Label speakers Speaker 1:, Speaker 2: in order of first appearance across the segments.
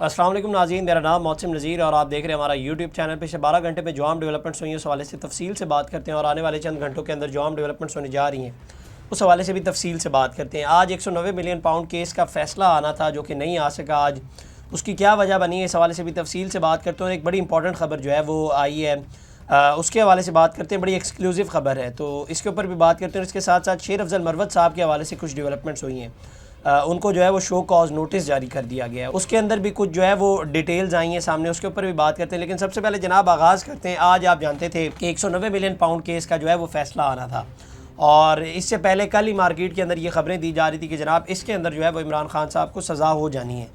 Speaker 1: अस्सलाम वालेकुम नाज़रीन, मेरा नाम मौसम नज़ीर और आप देख रहे हैं हमारा यूट्यूब चैनल। पिछले 12 घंटे में जो आम डेवलपमेंट्स हुई हैं उस हवाले से तफसील से बात करते हैं और आने वाले चंद घंटों के अंदर जो आम डेवलपमेंट्स होने जा रही हैं उस हवाले से भी तफसील से बात करते हैं। आज 190 मिलियन पाउंड केस का फ़ैसला आना था जो कि नहीं आ सका आज, उसकी क्या वजह बनी है इस हवाले से भी तफसील से बात करते हैं। और एक बड़ी इंपॉर्टेंट ख़बर जो है वो आई है, उसके हवाले से बात करते हैं। बड़ी एक्सक्लूसिव ख़बर है तो इसके ऊपर भी बात करते हैं। इसके साथ साथ शेर अफजल मरवत साहब के हवाले से कुछ डेवलपमेंट्स हुई हैं, उनको जो है वो शो कॉज नोटिस जारी कर दिया गया है। उसके अंदर भी कुछ जो है वो डिटेल्स आई हैं सामने, उसके ऊपर भी बात करते हैं। लेकिन सबसे पहले जनाब आगाज़ करते हैं। आज आप जानते थे कि 190 मिलियन पाउंड केस का जो है वो फ़ैसला आना था और इससे पहले कल ही मार्केट के अंदर ये ख़बरें दी जा रही थी कि जनाब इसके अंदर जो है वो इमरान खान साहब को सज़ा हो जानी है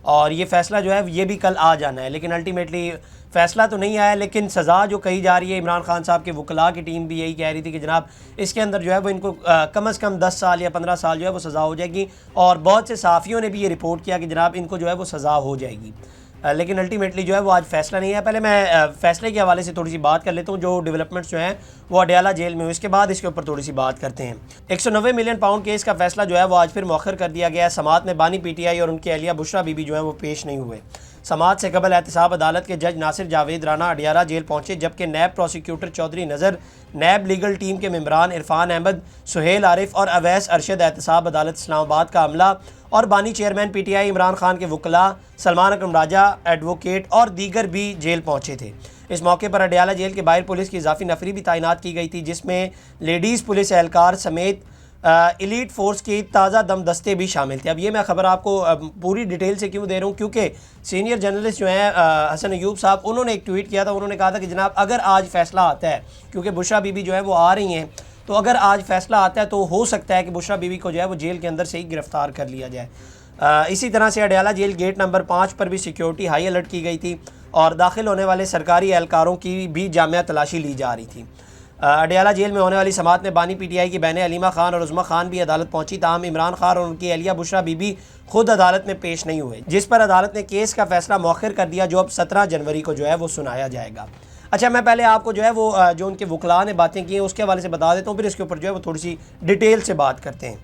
Speaker 1: और ये फ़ैसला जो है ये भी कल आ जाना है। लेकिन अल्टीमेटली फ़ैसला तो नहीं आया, लेकिन सज़ा जो कही जा रही है, इमरान खान साहब के वकला की टीम भी यही कह रही थी कि जनाब इसके अंदर जो है वो इनको कम से कम 10 साल या 15 साल जो है वो सज़ा हो जाएगी। और बहुत से सहाफ़ियों ने भी ये रिपोर्ट किया कि जनाब इनको जो है वो सज़ा हो जाएगी। लेकिन अल्टीमेटली जो है वो आज फ़ैसला नहीं है। पहले मैं फ़ैसले के हवाले से थोड़ी सी बात कर लेता हूँ, जो डेवलपमेंट्स जो हैं वो अडयाला जेल में हुई, इसके बाद इसके ऊपर थोड़ी सी बात करते हैं। 190 मिलियन पाउंड केस का फ़ैसला जो है वो आज फिर मौखर कर दिया गया है। समात में बानी PTI और उनकी अहलिया बुशरा बीबी जो है वो पेश नहीं हुए। समात से कबल एहतसाब अदालत के जज नासिर जावेद राना अडयाला जेल पहुंचे, जबकि नैब प्रोसिक्यूटर चौधरी नज़र, नैब लीगल टीम के मेम्बरान इरफान अहमद, सुहेल आरिफ और अवैस अरशद एहतसाब अदालत इस्लामाबाद का अमला और बानी चेयरमैन PTI इमरान खान के वकला सलमान अकरम राजा, एडवोकेट और दीगर भी जेल पहुँचे थे। इस मौके पर अडयाला जेल के बाहर पुलिस की इजाफी नफरी भी तैनात की गई थी, जिसमें लेडीज़ पुलिस एहलकार समेत एलीट फोर्स की ताज़ा दम दस्ते भी शामिल थे। अब ये मैं ख़बर आपको पूरी डिटेल से क्यों दे रहा हूँ, क्योंकि सीनियर जर्नलिस्ट जो हैं हसन अयूब साहब, उन्होंने एक ट्वीट किया था। उन्होंने कहा था कि जनाब अगर आज फ़ैसला आता है, क्योंकि बुशरा बीबी जो है वो आ रही हैं, तो अगर आज फ़ैसला आता है तो हो सकता है कि बुशरा बीबी को जो है वो जेल के अंदर से ही गिरफ़्तार कर लिया जाए। इसी तरह से अडयाला जेल गेट नंबर 5 पर भी सिक्योरिटी हाई अलर्ट की गई थी और दाखिल होने वाले सरकारी एहलकारों की भी जामिया तलाशी ली जा रही थी। अडयाला जेल में होने वाली समात में बानी PTI की बहनें अलीमा खान और उज़्मा खान भी अदालत पहुंची। ताहम इमरान खान और उनकी अहलिया बुशरा बीबी खुद अदालत में पेश नहीं हुए, जिस पर अदालत ने केस का फ़ैसला मौखर कर दिया, जो अब 17 जनवरी को जो है वो सुनाया जाएगा। अच्छा, मैं पहले आपको जो है वो जो उनके वकला ने बातें की हैं उसके हवाले से बता देता हूँ, फिर इसके ऊपर जो है वो थोड़ी सी डिटेल से बात करते हैं।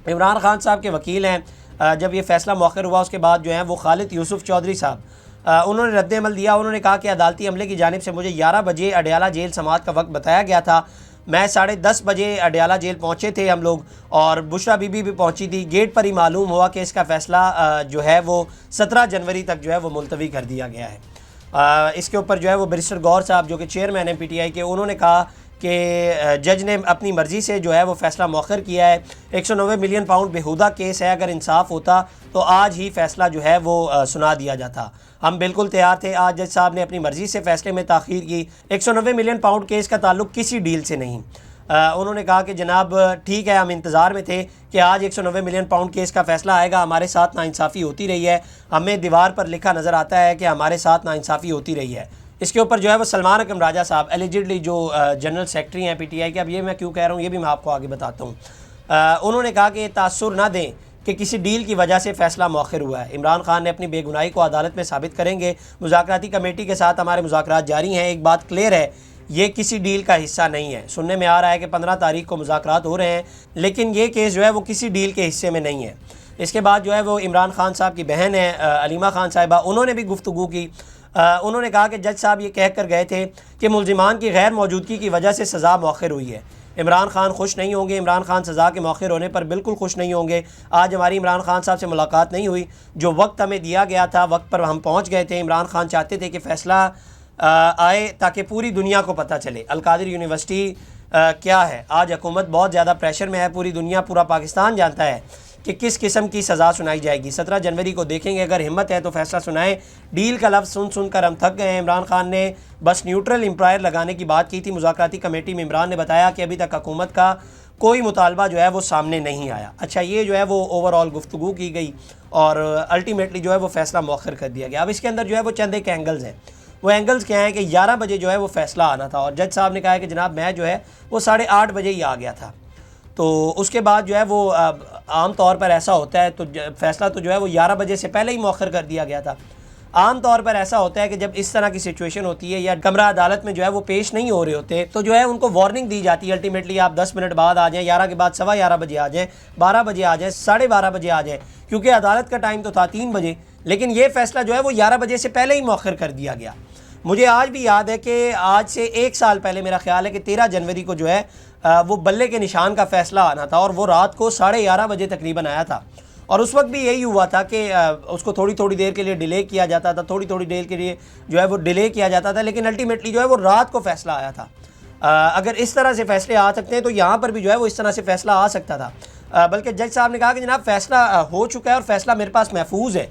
Speaker 1: इमरान खान साहब के वकील हैं, जब ये फ़ैसला मौखर हुआ उसके बाद जो है वो खालिद यूसुफ चौधरी साहब, उन्होंने रद्द अमल दिया। उन्होंने कहा कि अदालती अमले की जानिब से मुझे 11 बजे अडयाला जेल समात का वक्त बताया गया था। मैं 10:30 बजे अडयाला जेल पहुँचे थे हम लोग और बुशरा बीबी भी पहुँची थी। गेट पर ही मालूम हुआ कि इसका फ़ैसला जो है वो 17 जनवरी तक जो है वो मुलतवी कर दिया गया है। इसके ऊपर जो है वो बैरिस्टर गौर साहब, जो कि चेयरमैन हैं PTI के, उन्होंने कहा कि जज ने अपनी मर्ज़ी से जो है वो फ़ैसला मौखर किया है। 190 मिलियन पाउंड बेहुदा केस है, अगर इंसाफ होता तो आज ही फ़ैसला जो है वो सुना दिया जाता। हम बिल्कुल तैयार थे। आज जज साहब ने अपनी मर्ज़ी से फ़ैसले में ताख़ीर की। 190 मिलियन पाउंड केस का ताल्लुक़ किसी डील से नहीं। उन्होंने कहा कि जनाब ठीक है, हम इंतज़ार में थे कि आज 190 मिलियन पाउंड केस का फ़ैसला आएगा। हमारे साथ नाइंसाफ़ी होती रही है, हमें दीवार पर लिखा नज़र आता है कि हमारे साथ नाइंसाफ़ी होती रही है। इसके ऊपर जो है वो सलमान अकरम राजा साहब एलिजिडली जो जनरल सेक्रेटरी हैं PTI के, अब ये मैं क्यों कह रहा हूँ ये भी मैं आपको आगे बताता हूँ। उन्होंने कहा कि तासुर ना दें कि किसी डील की वजह से फ़ैसला मौखर हुआ है। इमरान खान ने अपनी बेगुनाही को अदालत में साबित करेंगे। मुज़ाकराती कमेटी के साथ हमारे मुज़ाकरात जारी हैं। एक बात क्लियर है, ये किसी डील का हिस्सा नहीं है। सुनने में आ रहा है कि 15 तारीख को मुज़ाकरात हो रहे हैं, लेकिन ये केस जो है वो किसी डील के हिस्से में नहीं है। इसके बाद जो है वो इमरान खान साहब की बहन है अलीमा खान साहिबा, उन्होंने भी गुफ्तगू की। उन्होंने कहा कि जज साहब ये कह कर गए थे कि मुल्ज़िमान की गैर मौजूदगी की वजह से सज़ा मौखर हुई है। इमरान खान खुश नहीं होंगे, इमरान खान सज़ा के मौखर होने पर बिल्कुल खुश नहीं होंगे। आज हमारी इमरान खान साहब से मुलाकात नहीं हुई। जो वक्त हमें दिया गया था वक्त पर हम पहुँच गए थे। इमरान खान चाहते थे कि फ़ैसला आए ताकि पूरी दुनिया को पता चले अलकादिर यूनिवर्सिटी क्या है। आज हुकूमत बहुत ज़्यादा प्रेशर में है, पूरी दुनिया, पूरा पाकिस्तान जानता है कि किस किस्म की सज़ा सुनाई जाएगी। 17 जनवरी को देखेंगे, अगर हिम्मत है तो फ़ैसला सुनाएं। डील का लफ्ज़ सुन कर हम थक गए हैं। इमरान खान ने बस न्यूट्रल एम्पायर लगाने की बात की थी। मुज़ाकराती कमेटी में इमरान ने बताया कि अभी तक हुकूमत का कोई मुतालबा जो है वो सामने नहीं आया। अच्छा, ये जो है वो ओवरऑल गुफ्तगू की गई और अल्टीमेटली जो है वो फ़ैसला मौखर कर दिया गया। अब इसके अंदर जो है वो चंद एक एंगल्स हैं। वो एंगल्स क्या हैं कि 11 बजे जो है वो फ़ैसला आना था और जज साहब ने कहा है कि जनाब मैं जो है वो 8:30 बजे ही आ गया था। तो उसके बाद जो है वो आम तौर पर ऐसा होता है, तो फ़ैसला तो जो है वो 11 बजे से पहले ही मौखर कर दिया गया था। आम तौर पर ऐसा होता है कि जब इस तरह की सिचुएशन होती है या कमरा अदालत में जो है वो पेश नहीं हो रहे होते, तो जो है उनको वार्निंग दी जाती है। अल्टीमेटली आप 10 मिनट बाद आ जाएं, 11 के बाद 11:15 बजे आ जाएं, 12 बजे आ जाएं, 12:30 बजे आ जाएं, क्योंकि अदालत का टाइम तो था 3 बजे। लेकिन ये फ़ैसला जो है वो 11 बजे से पहले ही मौखर कर दिया गया। मुझे आज भी याद है कि आज से 1 साल पहले मेरा ख्याल है कि 13 जनवरी को जो है वो बल्ले के निशान का फ़ैसला आना था और वो रात को 11:30 बजे तकरीबन आया था। और उस वक्त भी यही हुआ था कि उसको थोड़ी थोड़ी देर के लिए डिले किया जाता था, थोड़ी थोड़ी देर के लिए जो है वो डिले किया जाता था, लेकिन अल्टीमेटली जो है वो रात को फ़ैसला आया था। अगर इस तरह से फ़ैसले आ सकते हैं तो यहाँ पर भी जो है वो इस तरह से फ़ैसला आ सकता था। बल्कि जज साहब ने कहा कि जनाब फ़ैसला हो चुका है और फ़ैसला मेरे पास महफूज है,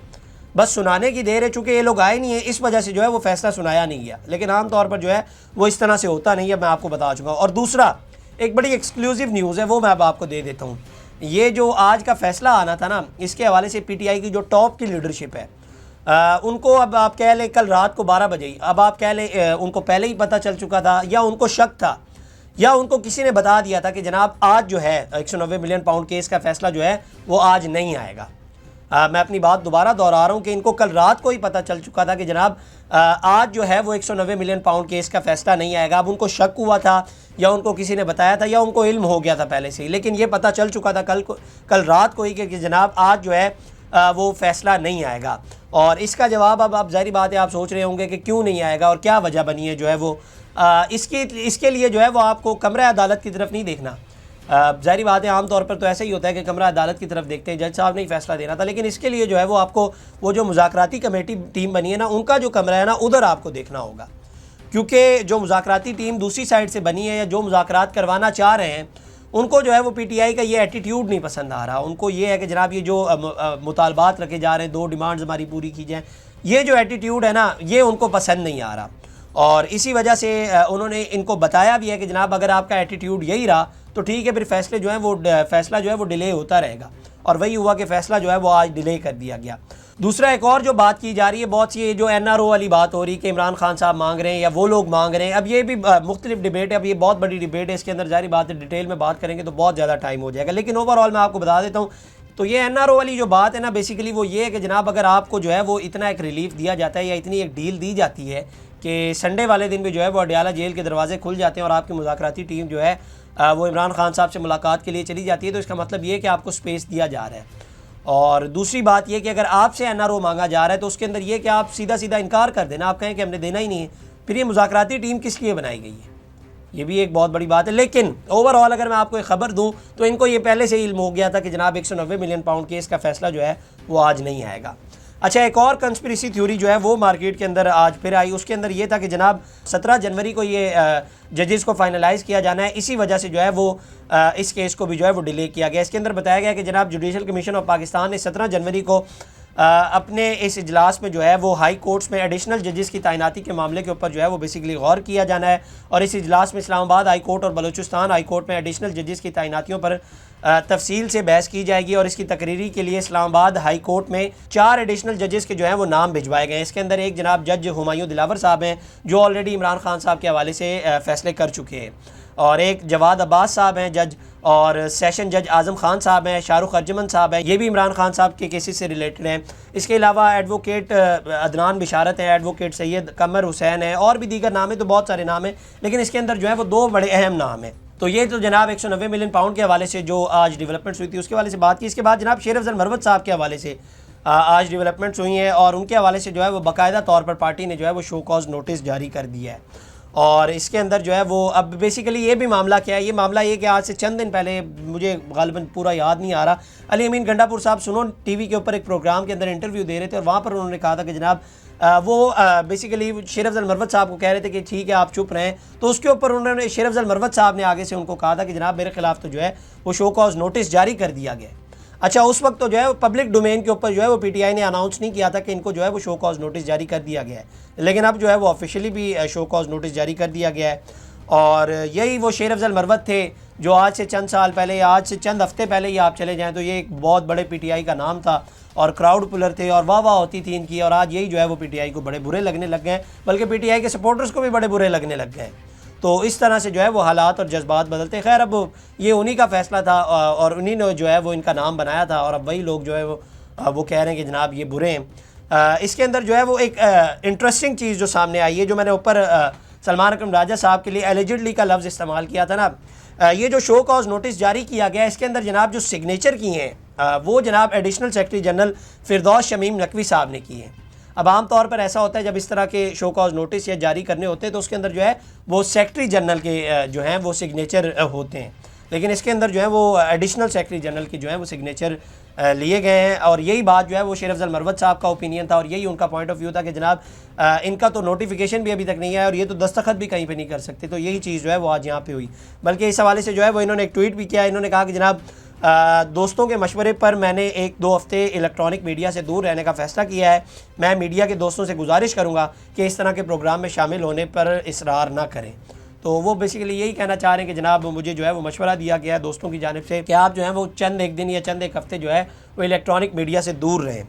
Speaker 1: बस सुनाने की देर है। चूँकि ये लोग आए नहीं है इस वजह से जो है वो फ़ैसला सुनाया नहीं गया, लेकिन आम तौर पर जो है वो इस तरह से होता नहीं है, मैं आपको बता चुका हूँ। और दूसरा एक बड़ी एक्सक्लूसिव न्यूज़ है, वो मैं अब आपको दे देता हूँ। ये जो आज का फ़ैसला आना था ना, इसके हवाले से पीटीआई की जो टॉप की लीडरशिप है उनको अब आप कह लें कल रात को 12 बजे ही, अब आप कह लें उनको पहले ही पता चल चुका था या उनको शक था या उनको किसी ने बता दिया था कि जनाब आज जो है 190 मिलियन पाउंड केस का फ़ैसला जो है वो आज नहीं आएगा। मैं अपनी बात दोबारा दोहरा रहा हूँ कि इनको कल रात को ही पता चल चुका था कि जनाब आज जो है वो 190 मिलियन पाउंड केस का फ़ैसला नहीं आएगा। अब उनको शक हुआ था या उनको किसी ने बताया था या उनको इल्म हो गया था पहले से ही, लेकिन ये पता चल चुका था कल रात को ही कि जनाब आज जो है वो फ़ैसला नहीं आएगा। और इसका जवाब अब ज़ाहिर बात है आप सोच रहे होंगे कि क्यों नहीं आएगा और क्या वजह बनी है जो है वो इसके लिए जो है वो आपको कमरा अदालत की तरफ नहीं देखना। ज़ाहिर बात है आमतौर पर तो ऐसा ही होता है कि कमरा अदालत की तरफ देखते हैं, जज साहब ने ही फ़ैसला देना था, लेकिन इसके लिए जो है वो आपको वो जो मुज़ाकराती कमेटी टीम बनी है ना, उनका जो कमरा है ना उधर आपको देखना होगा, क्योंकि जो मुज़ाकराती टीम दूसरी साइड से बनी है या जो मुज़ाकरात करवाना चाह रहे हैं उनको जो है वो पीटीआई का ये एटीट्यूड नहीं पसंद आ रहा। उनको ये है कि जनाब ये जो मुतालबात रखे जा रहे हैं, 2 डिमांड्स हमारी पूरी की जाएँ, ये जो एटीट्यूड है ना ये उनको पसंद नहीं आ रहा। और इसी वजह से उन्होंने इनको बताया भी है कि जनाब अगर आपका एटीट्यूड यही रहा तो ठीक है, फिर फ़ैसले जो है वो फ़ैसला जो है वो डिले होता रहेगा। और वही हुआ कि फ़ैसला जो है वो आज डिले कर दिया गया। दूसरा एक और जो बात की जा रही है बहुत सी, जो एनआरओ वाली बात हो रही है कि इमरान खान साहब मांग रहे हैं या वो लोग मांग रहे हैं, अब ये भी मुख्तलिफ डिबेट है, अब ये बहुत बड़ी डिबेट है, इसके अंदर जारी बात है डिटेल में बात करेंगे तो बहुत ज़्यादा टाइम हो जाएगा, लेकिन ओवरऑल मैं आपको बता देता हूँ। तो ये एनआरओ वाली जो बात है ना, बेसिकली वो ये है कि जनाब अगर आपको जो है वो इतना एक रिलीफ दिया जाता है या इतनी एक डील दी जाती है कि संडे वाले दिन भी जो है वो अडयाला जेल के दरवाजे खुल जाते हैं और आपकी मुज़ाकराती टीम जो है वो इमरान खान साहब से मुलाकात के लिए चली जाती है, तो इसका मतलब ये है कि आपको स्पेस दिया जा रहा है। और दूसरी बात यह कि अगर आपसे एनआरओ मांगा जा रहा है तो उसके अंदर ये कि आप सीधा सीधा इनकार कर देना, आप कहें कि हमने देना ही नहीं है, फिर ये मुज़ाकराती टीम किस लिए बनाई गई है, ये भी एक बहुत बड़ी बात है। लेकिन ओवरऑल अगर मैं आपको एक खबर दूं तो इनको ये पहले से ही इल्म हो गया था कि जनाब 190 मिलियन पाउंड केस का फ़ैसला जो है वो आज नहीं आएगा। अच्छा, एक और कंस्पिरेसी थ्योरी जो है वो मार्केट के अंदर आज फिर आई, उसके अंदर ये था कि जनाब 17 जनवरी को ये जजेस को फाइनलाइज़ किया जाना है, इसी वजह से जो है वो इस केस को भी जो है वो डिले किया गया। इसके अंदर बताया गया कि जनाब जुडिशल कमीशन ऑफ पाकिस्तान ने 17 जनवरी को अपने इस इजलास में जो है वो हाई कोर्ट्स में एडिशनल जजेस की तैनाती के मामले के ऊपर जो है वो बेसिकली गौर किया जाना है। और इस इजलास में इस्लामाबाद हाई कोर्ट और बलूचिस्तान हाई कोर्ट में एडिशनल जजेस की तैनातियों पर तफसील से बहस की जाएगी। और इसकी तकरीरी के लिए इस्लामाबाद हाई कोर्ट में 4 एडिशनल जजेस के जो हैं वो नाम भिजवाए गए हैं। इसके अंदर एक जनाब जज हुमायूं दिलावर साहब हैं जो ऑलरेडी इमरान खान साहब के हवाले से फ़ैसले कर चुके हैं, और एक जवाद अब्बास साहब हैं जज, और सेशन जज आज़म खान साहब हैं, शाहरुख अर्जमन साहब हैं, ये भी इमरान खान साहब के केसेस से रिलेटेड हैं। इसके अलावा एडवोकेट अदनान बिशारत हैं, एडवोकेट सैयद कमर हुसैन है, और भी दीगर नाम है, तो बहुत सारे नाम हैं, लेकिन इसके अंदर जो है वो 2 बड़े अहम नाम हैं। तो ये तो जनाब 190 मिलियन पाउंड के हवाले से जो आज डेवलपमेंट्स हुई थी उसके हवाले से बात की। इसके बाद जनाब शेर अफजल मरवत साहब के हवाले से आज डेवलपमेंट्स हुई हैं, और उनके हवाले से जो है वो बाकायदा तौर पर पार्टी ने जो है वो शो कॉज नोटिस जारी कर दिया है। और इसके अंदर जो है वो अब बेसिकली ये भी मामला क्या है, ये मामला ये कि आज से चंद दिन पहले, मुझे गालिबन पूरा याद नहीं आ रहा, अली अमीन गंडापुर साहब सुनो टीवी के ऊपर एक प्रोग्राम के अंदर इंटरव्यू दे रहे थे, और वहाँ पर उन्होंने कहा था कि जनाब वो बेसिकली शेर अफजल मरवत साहब को कह रहे थे कि ठीक है आप चुप रहें, तो उसके ऊपर उन्होंने शेर अफजल मरवत साहब ने आगे से उनको कहा था कि जनाब मेरे खिलाफ तो जो है वो शो कॉज नोटिस जारी कर दिया गया। अच्छा, उस वक्त तो जो है पब्लिक डोमेन के ऊपर जो है वो पीटीआई ने अनाउंस नहीं किया था कि इनको जो है वो शो कॉज नोटिस जारी कर दिया गया है, लेकिन अब जो है वो ऑफिशियली भी शो कॉज नोटिस जारी कर दिया गया है। और यही वो शेर अफजल मरवत थे जो आज से चंद साल पहले या आज से चंद हफ्ते पहले ही आप चले जाएँ तो ये एक बहुत बड़े पीटीआई का नाम था और क्राउड पुलर थे और वाह वाह होती थी इनकी, और आज यही जो है वो पीटीआई को बड़े बुरे लगने लग गए, बल्कि पीटीआई के सपोर्टर्स को भी बड़े बुरे लगने लग गए। तो इस तरह से जो है वो हालात और जज्बात बदलते। खैर, अब ये उन्हीं का फ़ैसला था और उन्हीं ने जो है वो इनका नाम बनाया था, और अब वही लोग जो है वो कह रहे हैं कि जनाब ये बुरे हैं। इसके अंदर जो है वो एक इंटरेस्टिंग चीज़ जो सामने आई है, जो मैंने ऊपर सलमान अकरम राजा साहब के लिए एलिजिडली का लफ्ज़ इस्तेमाल किया था ना, ये जो शो कॉज नोटिस जारी किया गया इसके अंदर जनाब जो सिग्नेचर किए हैं वो जनाब एडिशनल सेक्रेटरी जनरल फिरदौस शमीम नकवी साहब ने की है। अब आम तौर पर ऐसा होता है जब इस तरह के शो कॉज नोटिस या जारी करने होते हैं तो उसके अंदर जो है वो सेक्रेटरी जनरल के जो हैं वो सिग्नेचर होते हैं, लेकिन इसके अंदर जो है वो एडिशनल सेक्रेटरी जनरल की जो है वो सिग्नेचर लिए गए हैं। और यही बात जो है वो शेर अफजल मरवत साहब का ओपिनियन था और यही उनका पॉइंट ऑफ व्यू था कि जनाब इनका तो नोटिफिकेशन भी अभी तक नहीं आया और ये तो दस्तखत भी कहीं पे नहीं कर सकते। तो यही चीज़ जो है वो आज यहाँ पे हुई। बल्कि इस हवाले से जो है वो इन्होंने एक ट्वीट भी किया। इन्होंने कहा कि जनाब दोस्तों के मशवरे पर मैंने 1-2 हफ्ते इलेक्ट्रॉनिक मीडिया से दूर रहने का फ़ैसला किया है। मैं मीडिया के दोस्तों से गुजारिश करूँगा कि इस तरह के प्रोग्राम में शामिल होने पर इसरार ना करें। तो वो बेसिकली यही कहना चाह रहे हैं कि जनाब मुझे जो है वो मशवरा दिया गया है दोस्तों की जानिब से कि आप जो है वो चंद एक दिन या चंद एक हफ्ते जो है वो इलेक्ट्रॉनिक मीडिया से दूर रहें।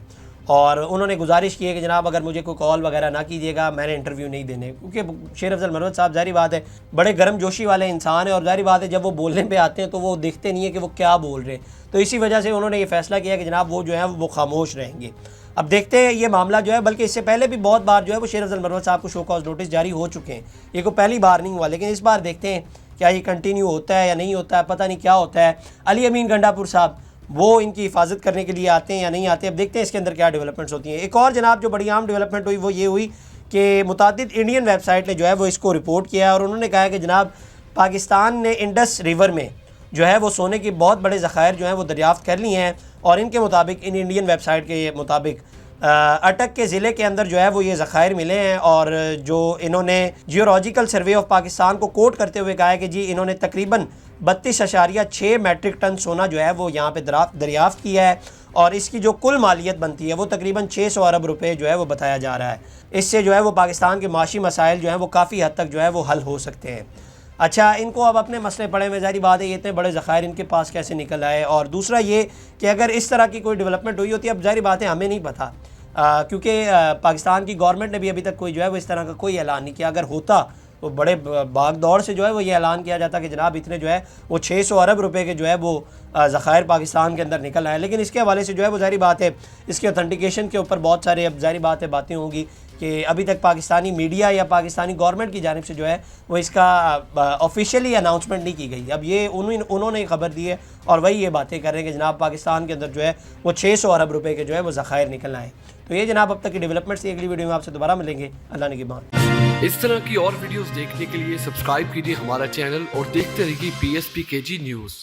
Speaker 1: और उन्होंने गुजारिश की है कि जनाब अगर मुझे कोई कॉल वगैरह ना कीजिएगा, मैंने इंटरव्यू नहीं देने, क्योंकि शेर अफजल मरवत साहब ज़ाहिर बात है बड़े गर्म जोशी वाले इंसान है और ज़ाहिर बात है जब वो बोलने पे आते हैं तो वो देखते नहीं है कि वो क्या बोल रहे हैं। तो इसी वजह से उन्होंने ये फ़ैसला किया कि जनाब वो जो है वो खामोश रहेंगे। अब देखते हैं ये मामला जो है, बल्कि इससे पहले भी बहुत बार जो है वो शेर अफजल मरवत साहब को शो कॉज नोटिस जारी हो चुके हैं, ये कोई पहली बार नहीं हुआ। लेकिन इस बार देखते हैं क्या ये कंटिन्यू होता है या नहीं होता है, पता नहीं क्या होता है। अली अमीन गंडापुर साहब वो इनकी हिफाजत करने के लिए आते हैं या नहीं आते, अब देखते हैं इसके अंदर क्या डेवलपमेंट्स होती हैं। एक और जनाब जो बड़ी आम डेवलपमेंट हुई वो ये हुई कि मुतादिद इंडियन वेबसाइट ने जो है वो इसको रिपोर्ट किया है और उन्होंने कहा है कि जनाब पाकिस्तान ने इंडस रिवर में जो है वो सोने के बहुत बड़े ज़खायर जो हैं वो दरियाफ़्त कर लिए हैं। और इनके मुताबिक, इन इंडियन वेबसाइट के मुताबिक, अटक के ज़िले के अंदर जो है वो ये ज़खायर मिले हैं। और जो इन्होंने जियोलॉजिकल सर्वे ऑफ पाकिस्तान को कोट करते हुए कहा है कि जी इन्होंने तकरीबन 32.6 मैट्रिक टन सोना जो है वो यहाँ पे दरियाफ़्त किया है और इसकी जो कुल मालियत बनती है वो तकरीबन 600 अरब रुपए जो है वो बताया जा रहा है। इससे जो है वो पाकिस्तान के माशी मसाइल जो हैं वो काफ़ी हद तक जो है वो हल हो सकते हैं। अच्छा, इनको अब अपने मसले पड़े में, ज़ाहिर बात है ये इतने बड़े ज़खायर इनके पास कैसे निकल आए। और दूसरा ये कि अगर इस तरह की कोई डेवलपमेंट हुई होती है, अब ज़ाहिर बात है हमें नहीं पता, क्योंकि पाकिस्तान की गवर्नमेंट ने भी अभी तक कोई जो है वो इस तरह का कोई ऐलान नहीं किया। अगर होता तो बड़े भाग दौड़ से जो है वो ये ऐलान किया जाता कि जनाब इतने जो है वो 600 अरब रुपए के जो है वो ज़खायर पाकिस्तान के अंदर निकल आए। लेकिन इसके हवाले से जो है वो ज़ाहिर बात है इसके ऑथेंटिकेशन के ऊपर बहुत सारे अब ज़ाहिर बात है बातें होंगी कि अभी तक पाकिस्तानी मीडिया या पाकिस्तानी गवर्नमेंट की जानिब से जो है वो इसका ऑफिशियली अनाउंसमेंट नहीं की गई। अब ये उन्होंने खबर दी है और वही ये बातें कर रहे हैं कि जनाब पाकिस्तान के अंदर जो है वो 600 अरब रुपए के जो है वो ज़खायर निकल आए। तो ये जनाब अब तक की डेवलपमेंट्स। अगली वीडियो में आपसे दोबारा मिलेंगे, अल्लाह ने की बात।
Speaker 2: इस तरह की और वीडियोस देखने के लिए सब्सक्राइब कीजिए हमारा चैनल और देखते रहिए PSPKG न्यूज़।